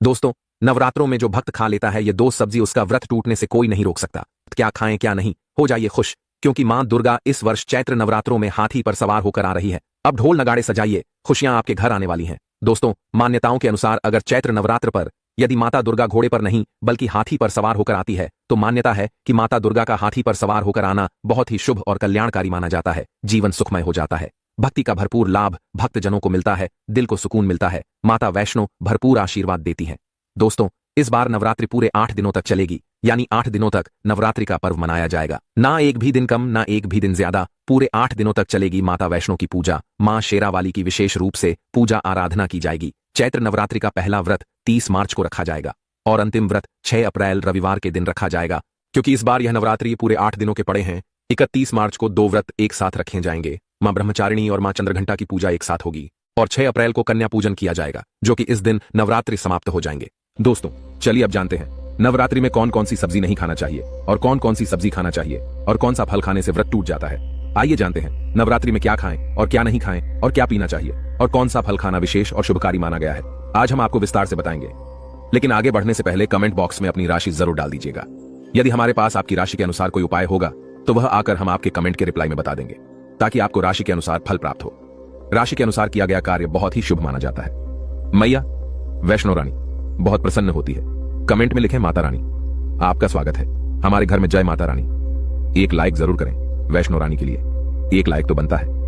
दोस्तों, नवरात्रों में जो भक्त खा लेता है ये दो सब्जी उसका व्रत टूटने से कोई नहीं रोक सकता। क्या खाएं क्या नहीं, हो जाइए खुश, क्योंकि मां दुर्गा इस वर्ष चैत्र नवरात्रों में हाथी पर सवार होकर आ रही है। अब ढोल नगाड़े सजाइए, खुशियां आपके घर आने वाली हैं। दोस्तों, मान्यताओं के अनुसार अगर चैत्र नवरात्र पर यदि माता दुर्गा घोड़े पर नहीं बल्कि हाथी पर सवार होकर आती है तो मान्यता है कि माता दुर्गा का हाथी पर सवार होकर आना बहुत ही शुभ और कल्याणकारी माना जाता है। जीवन सुखमय हो जाता है, भक्ति का भरपूर लाभ भक्तजनों को मिलता है, दिल को सुकून मिलता है, माता वैष्णो भरपूर आशीर्वाद देती हैं। दोस्तों, इस बार नवरात्रि पूरे 8 दिनों तक चलेगी, यानी 8 दिनों तक नवरात्रि का पर्व मनाया जाएगा। ना एक भी दिन कम ना एक भी दिन ज्यादा, पूरे 8 दिनों तक चलेगी माता वैष्णो की पूजा। मां शेरावाली की विशेष रूप से पूजा आराधना की जाएगी। चैत्र नवरात्रि का पहला व्रत 30 मार्च को रखा जाएगा और अंतिम व्रत 6 अप्रैल रविवार के दिन रखा जाएगा। क्योंकि इस बार यह नवरात्रि पूरे 8 दिनों के पड़े हैं, 31 मार्च को 2 व्रत एक साथ रखे जाएंगे। मां ब्रह्मचारिणी और मां चंद्रघंटा की पूजा एक साथ होगी और 6 अप्रैल को कन्या पूजन किया जाएगा, जो कि इस दिन नवरात्रि समाप्त हो जाएंगे। दोस्तों, चलिए अब जानते हैं नवरात्रि में कौन कौन सी सब्जी नहीं खाना चाहिए और कौन कौन सी सब्जी खाना चाहिए और कौन सा फल खाने से व्रत टूट जाता है। आइए जानते हैं नवरात्रि में क्या खाएं और क्या नहीं खाएं और क्या पीना चाहिए और कौन सा फल खाना विशेष और शुभकारी माना गया है। आज हम आपको विस्तार से बताएंगे, लेकिन आगे बढ़ने से पहले कमेंट बॉक्स में अपनी राशि जरूर डाल दीजिएगा। यदि हमारे पास आपकी राशि के अनुसार कोई उपाय होगा तो वह आकर हम आपके कमेंट के रिप्लाई में बता देंगे, ताकि आपको राशि के अनुसार फल प्राप्त हो। राशि के अनुसार किया गया कार्य बहुत ही शुभ माना जाता है। मैया वैष्णो रानी बहुत प्रसन्न होती है। कमेंट में लिखें माता रानी, आपका स्वागत है हमारे घर में, जय माता रानी। एक लाइक जरूर करें वैष्णो रानी के लिए, एक लाइक तो बनता है।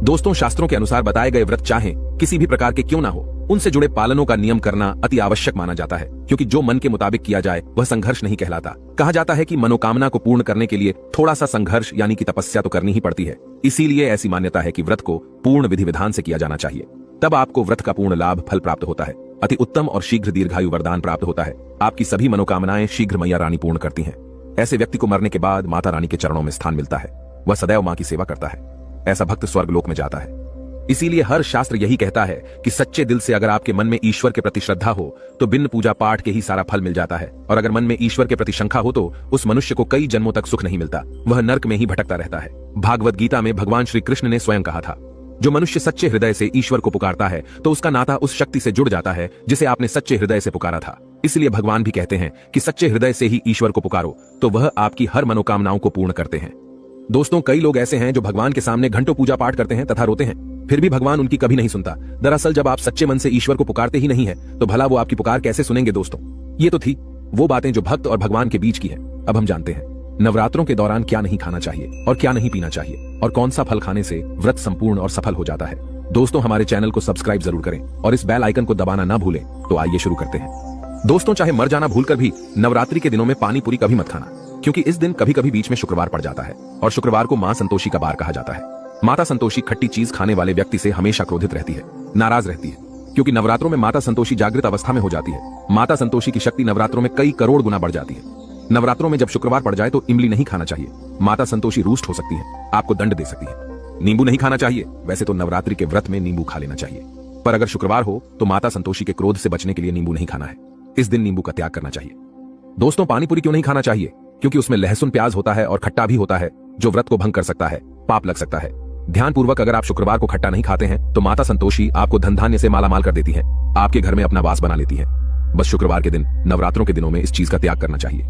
दोस्तों, शास्त्रों के अनुसार बताए गए व्रत चाहे किसी भी प्रकार के क्यों ना हो, उनसे जुड़े पालनों का नियम करना अति आवश्यक माना जाता है, क्योंकि जो मन के मुताबिक किया जाए वह संघर्ष नहीं कहलाता। कहा जाता है कि मनोकामना को पूर्ण करने के लिए थोड़ा सा संघर्ष यानी कि तपस्या तो करनी ही पड़ती है। इसीलिए ऐसी मान्यता है कि व्रत को पूर्ण विधि विधान से किया जाना चाहिए, तब आपको व्रत का पूर्ण लाभ फल प्राप्त होता है। अति उत्तम और शीघ्र दीर्घायु वरदान प्राप्त होता है। आपकी सभी मनोकामनाएं शीघ्र मैया रानी पूर्ण करती हैं। ऐसे व्यक्ति को मरने के बाद माता रानी के चरणों में स्थान मिलता है। वह सदैव मां की सेवा करता है। ऐसा भक्त स्वर्ग लोक में जाता है। इसीलिए हर शास्त्र यही कहता है कि सच्चे दिल से अगर आपके मन में ईश्वर के प्रति श्रद्धा हो तो बिन पूजा पाठ के ही सारा फल मिल जाता है, और अगर मन में ईश्वर के प्रति शंका हो तो उस मनुष्य को कई जन्मों तक सुख नहीं मिलता, वह नर्क में ही भटकता रहता है। भागवत गीता में भगवान श्री कृष्ण ने स्वयं कहा था, जो मनुष्य सच्चे हृदय से ईश्वर को पुकारता है तो उसका नाता उस शक्ति से जुड़ जाता है जिसे आपने सच्चे हृदय से पुकारा था। इसलिए भगवान भी कहते हैं कि सच्चे हृदय से ही ईश्वर को पुकारो तो वह आपकी हर मनोकामनाओं को पूर्ण करते हैं। दोस्तों, कई लोग ऐसे हैं जो भगवान के सामने घंटों पूजा पाठ करते हैं तथा रोते हैं, फिर भी भगवान उनकी कभी नहीं सुनता। दरअसल जब आप सच्चे मन से ईश्वर को पुकारते ही नहीं है तो भला वो आपकी पुकार कैसे सुनेंगे। दोस्तों, ये तो थी वो बातें जो भक्त और भगवान के बीच की है। अब हम जानते हैं नवरात्रों के दौरान क्या नहीं खाना चाहिए और क्या नहीं पीना चाहिए और कौन सा फल खाने से व्रत संपूर्ण और सफल हो जाता है। दोस्तों, हमारे चैनल को सब्सक्राइब जरूर करें और इस बेल आइकन को दबाना ना भूलें। तो आइए शुरू करते हैं। दोस्तों, चाहे मर जाना भूलकर भी नवरात्रि के दिनों में पानी पूरी कभी मत खाना, क्योंकि इस दिन कभी कभी बीच में शुक्रवार पड़ जाता है और शुक्रवार को मां संतोषी का बार कहा जाता है। माता संतोषी खट्टी चीज खाने वाले व्यक्ति से हमेशा क्रोधित रहती है, नाराज रहती है, क्योंकि नवरात्रों में माता संतोषी जागृत अवस्था में हो जाती है। माता संतोषी की शक्ति नवरात्रों में कई करोड़ गुना बढ़ जाती है। नवरात्रों में जब शुक्रवार पड़ जाए तो इमली नहीं खाना चाहिए, माता संतोषी रुष्ट हो सकती है, आपको दंड दे सकती है। नींबू नहीं खाना चाहिए, वैसे तो नवरात्रि के व्रत में नींबू खा लेना चाहिए, पर अगर शुक्रवार हो तो माता संतोषी के क्रोध से बचने के लिए नींबू नहीं खाना है। इस दिन नींबू का त्याग करना चाहिए। दोस्तों, पानीपुरी क्यों नहीं खाना चाहिए? क्योंकि उसमें लहसुन प्याज होता है और खट्टा भी होता है, जो व्रत को भंग कर सकता है, पाप लग सकता है। ध्यानपूर्वक अगर आप शुक्रवार को खट्टा नहीं खाते हैं तो माता संतोषी आपको धन धान्य से मालामाल कर देती है, आपके घर में अपना वास बना लेती है। बस शुक्रवार के दिन नवरात्रों के दिनों में इस चीज का त्याग करना चाहिए,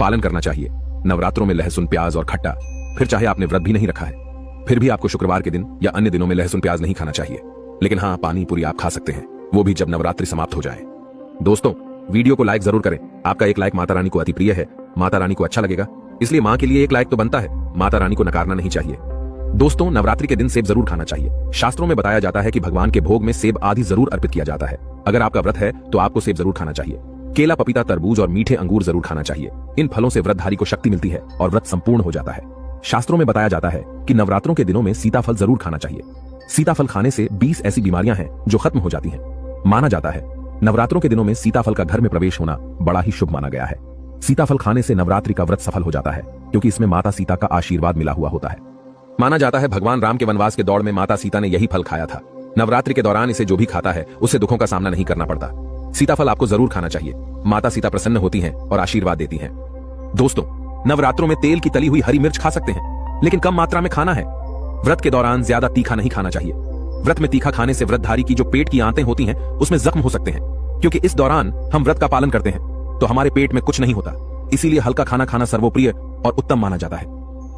पालन करना चाहिए। नवरात्रों में लहसुन प्याज और खट्टा, फिर चाहे आपने व्रत भी नहीं रखा है फिर भी आपको शुक्रवार के दिन या अन्य दिनों में लहसुन प्याज नहीं खाना चाहिए। लेकिन हाँ, पानी पूरी आप खा सकते हैं, वो भी जब नवरात्रि समाप्त हो जाए। दोस्तों, वीडियो को लाइक जरूर करें। आपका एक लाइक माता रानी को अति प्रिय है, माता रानी को अच्छा लगेगा, इसलिए मां के लिए एक लाइक तो बनता है। माता रानी को नकारना नहीं चाहिए। दोस्तों, नवरात्रि के दिन सेब जरूर खाना चाहिए। शास्त्रों में बताया जाता है कि भगवान के भोग में सेब आदि जरूर अर्पित किया जाता है। अगर आपका व्रत है तो आपको सेब जरूर खाना चाहिए। केला, पपीता, तरबूज और मीठे अंगूर जरूर खाना चाहिए। इन फलों से व्रतधारी को शक्ति मिलती है और व्रत संपूर्ण हो जाता है। शास्त्रों में बताया जाता है कि नवरात्रों के दिनों में सीताफल जरूर खाना चाहिए। सीताफल खाने से 20 ऐसी बीमारियां हैं जो खत्म हो जाती हैं। माना जाता है नवरात्रों के दिनों में सीताफल का घर में प्रवेश होना बड़ा ही शुभ माना गया है। सीताफल खाने से नवरात्रि का व्रत सफल हो जाता है, क्योंकि इसमें माता सीता का आशीर्वाद मिला हुआ होता है। माना जाता है भगवान राम के वनवास के दौड़ में माता सीता ने यही फल खाया था। नवरात्रि के दौरान इसे जो भी खाता है उसे दुखों का सामना नहीं करना पड़ता। सीताफल आपको जरूर खाना चाहिए। माता सीता प्रसन्न होती हैं और आशीर्वाद देती हैं। दोस्तों, नवरात्रों में तेल की तली हुई हरी मिर्च खा सकते हैं, लेकिन कम मात्रा में खाना है। व्रत के दौरान ज्यादा तीखा नहीं खाना चाहिए। व्रत में तीखा खाने से व्रतधारी की जो पेट की आंतें होती हैं उसमें जख्म हो सकते हैं। क्योंकि इस दौरान हम व्रत का पालन करते हैं तो हमारे पेट में कुछ नहीं होता, इसीलिए हल्का खाना खाना सर्वोप्रिय और उत्तम माना जाता है।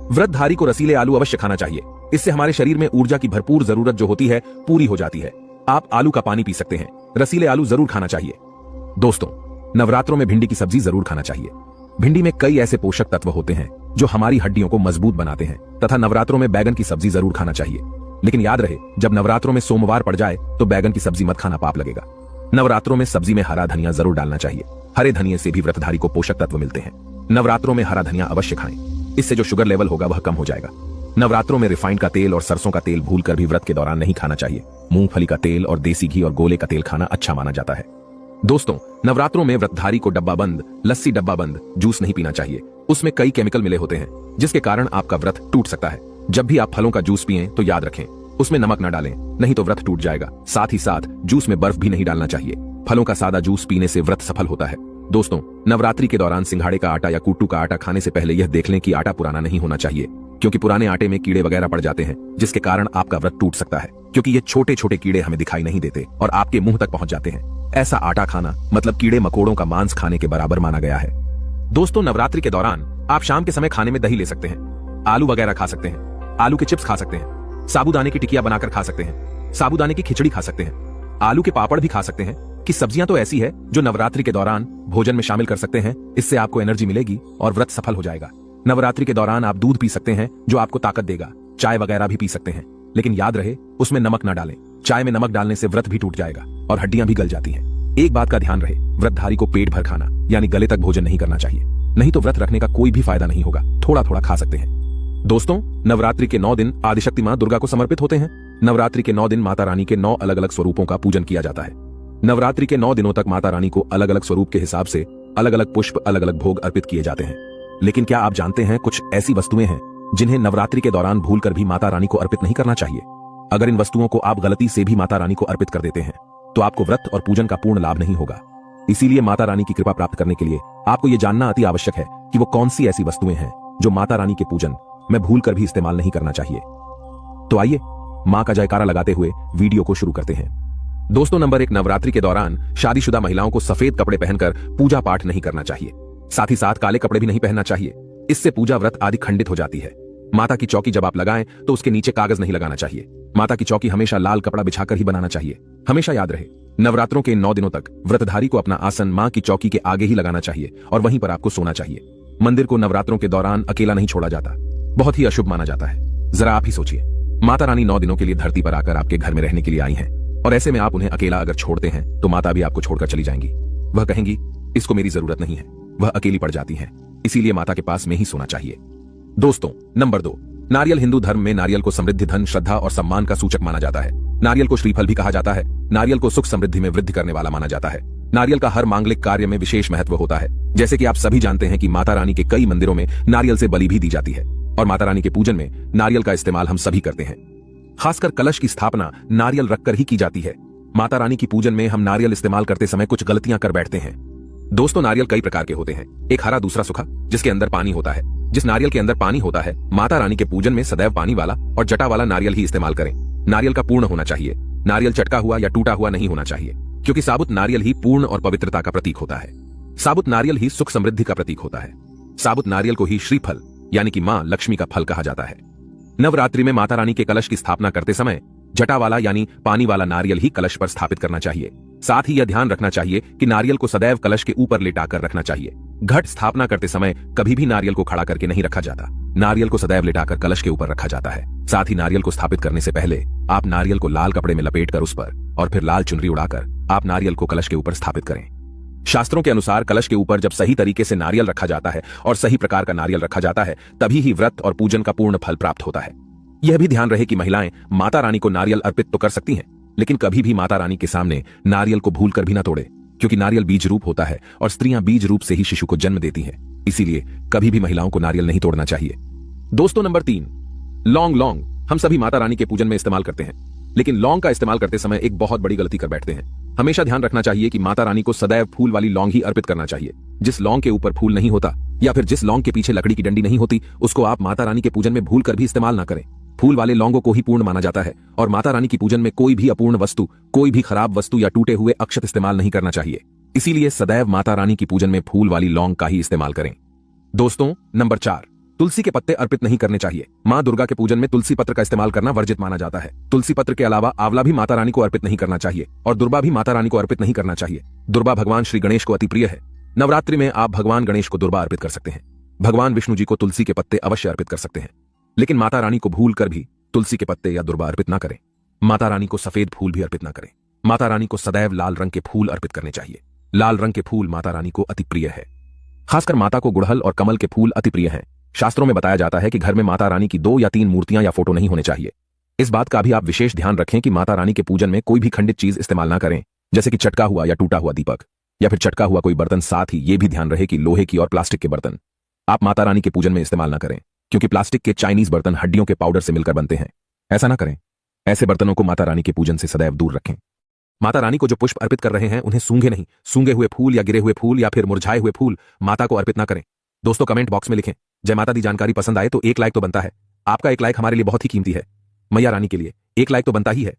व्रतधारी को रसीले आलू अवश्य खाना चाहिए, इससे हमारे शरीर में ऊर्जा की भरपूर जरूरत जो होती है पूरी हो जाती है। आप आलू का पानी पी सकते हैं, रसीले आलू जरूर खाना चाहिए। दोस्तों, नवरात्रों में भिंडी की सब्जी जरूर खाना चाहिए। भिंडी में कई ऐसे पोषक तत्व होते हैं जो हमारी हड्डियों को मजबूत बनाते हैं तथा नवरात्रों में बैगन की सब्जी जरूर खाना चाहिए। लेकिन याद रहे, जब नवरात्रों में सोमवार पड़ जाए तो बैगन की सब्जी मत खाना, पाप लगेगा। नवरात्रों में सब्जी में हरा धनिया जरूर डालना चाहिए। हरे धनिये से भी व्रतधारी को पोषक तत्व मिलते हैं। नवरात्रों में हरा धनिया अवश्य खाएं, इससे जो शुगर लेवल होगा वह कम हो जाएगा। नवरात्रों में रिफाइंड का तेल और सरसों का तेल भूलकर भी व्रत के दौरान नहीं खाना चाहिए। मूंगफली का तेल और देसी घी और गोले का तेल खाना अच्छा माना जाता है। दोस्तों, नवरात्रों में व्रतधारी को डब्बा बंद लस्सी, डब्बा बंद जूस नहीं पीना चाहिए। उसमें कई केमिकल मिले होते हैं जिसके कारण आपका व्रत टूट सकता है। जब भी आप फलों का जूस पिएं तो याद रखें उसमें नमक न डालें, नहीं तो व्रत टूट जाएगा। साथ ही साथ जूस में बर्फ भी नहीं डालना चाहिए। फलों का सादा जूस पीने से व्रत सफल होता है। दोस्तों, नवरात्रि के दौरान सिंघाड़े का आटा या कुट्टू का आटा खाने से पहले यह देख लें कि आटा पुराना नहीं होना चाहिए, क्योंकि पुराने आटे में कीड़े वगैरह पड़ जाते हैं जिसके कारण आपका व्रत टूट सकता है, क्योंकि ये छोटे छोटे कीड़े हमें दिखाई नहीं देते और आपके मुंह तक पहुंच जाते हैं। ऐसा आटा खाना मतलब कीड़े मकोड़ों का मांस खाने के बराबर माना गया है। दोस्तों, नवरात्रि के दौरान आप शाम के समय खाने में दही ले सकते हैं, आलू वगैरह खा सकते हैं, आलू के चिप्स खा सकते हैं, साबूदाने की टिकिया बनाकर खा सकते हैं, साबूदाने की खिचड़ी खा सकते हैं, आलू के पापड़ भी खा सकते हैं। कि सब्जियां तो ऐसी है जो नवरात्रि के दौरान भोजन में शामिल कर सकते हैं। इससे आपको एनर्जी मिलेगी और व्रत सफल हो जाएगा। नवरात्रि के दौरान आप दूध पी सकते हैं जो आपको ताकत देगा। चाय वगैरह भी पी सकते हैं, लेकिन याद रहे उसमें नमक न डालें। चाय में नमक डालने से व्रत भी टूट जाएगा और हड्डियां भी गल जाती हैं। एक बात का ध्यान रहे, व्रतधारी को पेट भर खाना यानी गले तक भोजन नहीं करना चाहिए, नहीं तो व्रत रखने का कोई भी फायदा नहीं होगा। थोड़ा थोड़ा खा सकते हैं। दोस्तों, नवरात्रि के 9 दिन आदिशक्ति मां दुर्गा को समर्पित होते हैं। नवरात्रि के 9 दिन माता रानी के 9 अलग अलग स्वरूपों का पूजन किया जाता है। नवरात्रि के 9 दिनों तक माता रानी को अलग अलग स्वरूप के हिसाब से अलग अलग पुष्प, अलग अलग भोग अर्पित किए जाते हैं। लेकिन क्या आप जानते हैं कुछ ऐसी वस्तुएं हैं जिन्हें नवरात्रि के दौरान भूलकर भी माता रानी को अर्पित नहीं करना चाहिए। अगर इन वस्तुओं को आप गलती से भी माता रानी को अर्पित कर देते हैं तो आपको व्रत और पूजन का पूर्ण लाभ नहीं होगा। इसीलिए माता रानी की कृपा प्राप्त करने के लिए आपको यह जानना अति आवश्यक है कि वो कौन सी ऐसी वस्तुएं हैं जो माता रानी के पूजन में भूलकर भी इस्तेमाल नहीं करना चाहिए। तो आइए मां का जयकारा लगाते हुए वीडियो को शुरू करते हैं। दोस्तों, नंबर 1, नवरात्रि के दौरान शादीशुदा महिलाओं को सफेद कपड़े पहनकर पूजा पाठ नहीं करना चाहिए। साथ ही साथ काले कपड़े भी नहीं पहनना चाहिए, इससे पूजा व्रत आदि खंडित हो जाती है। माता की चौकी जब आप लगाएं तो उसके नीचे कागज नहीं लगाना चाहिए। माता की चौकी हमेशा लाल कपड़ा बिछाकर ही बनाना चाहिए। हमेशा याद रहे, नवरात्रों के 9 दिनों तक व्रतधारी को अपना आसन मां की चौकी के आगे ही लगाना चाहिए और वहीं पर आपको सोना चाहिए। मंदिर को नवरात्रों के दौरान अकेला नहीं छोड़ा जाता, बहुत ही अशुभ माना जाता है। जरा आप ही सोचिए, माता रानी 9 दिनों के लिए धरती पर आकर आपके घर में रहने के लिए आई हैं और ऐसे में आप उन्हें अकेला अगर छोड़ते हैं तो माता भी आपको छोड़कर चली जाएंगी। वह कहेंगी इसको मेरी जरूरत नहीं है, वह अकेली पड़ जाती हैं। इसीलिए माता के पास में ही सोना चाहिए। दोस्तों, नंबर 2, नारियल हिंदू धर्म में नारियल को समृद्धि, धन, श्रद्धा और सम्मान का सूचक माना जाता है। नारियल को श्रीफल भी कहा जाता है। नारियल को सुख समृद्धि में वृद्धि करने वाला माना जाता है। नारियल का हर मांगलिक कार्य में विशेष महत्व होता है। जैसे कि आप सभी जानते हैं कि माता रानी के कई मंदिरों में नारियल से बलि भी दी जाती है और माता रानी के पूजन में नारियल का इस्तेमाल हम सभी करते हैं। खासकर कलश की स्थापना नारियल रखकर ही की जाती है। माता रानी की पूजन में हम नारियल इस्तेमाल करते समय कुछ गलतियां कर बैठते हैं। दोस्तों, नारियल कई प्रकार के होते हैं, एक हरा, दूसरा सूखा, जिसके अंदर पानी होता है। जिस नारियल के अंदर पानी होता है, माता रानी के पूजन में सदैव पानी वाला और जटा वाला नारियल ही इस्तेमाल करें। नारियल का पूर्ण होना चाहिए। नारियल चटका हुआ या टूटा हुआ नहीं होना चाहिए, क्योंकि साबुत नारियल ही पूर्ण और पवित्रता का प्रतीक होता है। साबुत नारियल ही सुख समृद्धि का प्रतीक होता है। साबुत नारियल को ही श्रीफल यानी कि मां लक्ष्मी का फल कहा जाता है। नवरात्रि में माता रानी के कलश की स्थापना करते समय जटा वाला यानी पानी वाला नारियल ही कलश पर स्थापित करना चाहिए। साथ ही यह ध्यान रखना चाहिए कि नारियल को सदैव कलश के ऊपर लेटाकर रखना चाहिए। घट स्थापना करते समय कभी भी नारियल को खड़ा करके नहीं रखा जाता। नारियल को सदैव लेटाकर कलश के ऊपर रखा जाता है। साथ ही नारियल को स्थापित करने से पहले आप नारियल को लाल कपड़े में लपेटकर उस पर और फिर लाल चुनरी उड़ाकर आप नारियल को कलश के ऊपर स्थापित करें। शास्त्रों के अनुसार कलश के ऊपर जब सही तरीके से नारियल रखा जाता है और सही प्रकार का नारियल रखा जाता है, तभी ही व्रत और पूजन का पूर्ण फल प्राप्त होता है। यह भी ध्यान रहे कि महिलाएं माता रानी को नारियल अर्पित तो कर सकती हैं, लेकिन कभी भी माता रानी के सामने नारियल को भूलकर भी ना तोड़े, क्योंकि नारियल बीज रूप होता है और स्त्रियां बीज रूप से ही शिशु को जन्म देती हैं। इसीलिए कभी भी महिलाओं को नारियल नहीं तोड़ना चाहिए। दोस्तों, नंबर 3, लौंग हम सभी माता रानी के पूजन में इस्तेमाल करते हैं, लेकिन लौंग का इस्तेमाल करते समय एक बहुत बड़ी गलती कर बैठते हैं। हमेशा ध्यान रखना चाहिए कि माता रानी को सदैव फूल वाली लौंग ही अर्पित करना चाहिए। जिस लौंग के ऊपर फूल नहीं होता या फिर जिस लौंग के पीछे लकड़ी की डंडी नहीं होती, उसको आप माता रानी के पूजन में भूल कर भी इस्तेमाल ना करें। फूल वाले लौंगों को ही पूर्ण माना जाता है और माता रानी की पूजन में कोई भी अपूर्ण वस्तु, कोई भी खराब वस्तु या टूटे हुए अक्षत इस्तेमाल नहीं करना चाहिए। इसीलिए सदैव माता रानी की पूजन में फूल वाली लौंग का ही इस्तेमाल करें। दोस्तों, नंबर 4, तुलसी के पत्ते अर्पित नहीं करने चाहिए। मां दुर्गा के पूजन में तुलसी पत्र का इस्तेमाल करना वर्जित माना जाता है। तुलसी पत्र के अलावा आंवला भी माता रानी को अर्पित नहीं करना चाहिए और दुर्बा भी माता रानी को अर्पित नहीं करना चाहिए। दुर्बा भगवान श्री गणेश को अति प्रिय है। नवरात्रि में आप भगवान गणेश को दुर्बा अर्पित कर सकते हैं। भगवान विष्णु जी को तुलसी के पत्ते अवश्य अर्पित कर सकते हैं, लेकिन माता रानी को भूल कर भी तुलसी के पत्ते या दुर्बा अर्पित न करें। माता रानी को सफेद फूल भी अर्पित न करें। माता रानी को सदैव लाल रंग के फूल अर्पित करने चाहिए। लाल रंग के फूल माता रानी को अति प्रिय है। खासकर माता को गुड़हल और कमल के फूल अति प्रिय हैं। शास्त्रों में बताया जाता है कि घर में माता रानी की 2 या 3 मूर्तियां या फोटो नहीं होने चाहिए। इस बात का भी आप विशेष ध्यान रखें कि माता रानी के पूजन में कोई भी खंडित चीज इस्तेमाल ना करें, जैसे कि चटका हुआ या टूटा हुआ दीपक या फिर चटका हुआ कोई बर्तन। साथ ही यह भी ध्यान रहे कि लोहे की और प्लास्टिक के बर्तन आप माता रानी के पूजन में इस्तेमाल ना करें, क्योंकि प्लास्टिक के चाइनीज बर्तन हड्डियों के पाउडर से मिलकर बनते हैं। ऐसा ना करें। ऐसे बर्तनों को माता रानी के पूजन से सदैव दूर रखें। माता रानी को जो पुष्प अर्पित कर रहे हैं उन्हें सूंघे नहीं। सूंघे हुए फूल या गिरे हुए फूल या फिर मुरझाए हुए फूल माता को अर्पित ना करें। दोस्तों, कमेंट बॉक्स में लिखें, जय माता दी। जानकारी पसंद आए तो एक लाइक तो बनता है। आपका एक लाइक हमारे लिए बहुत ही कीमती है। मैया रानी के लिए एक लाइक तो बनता ही है।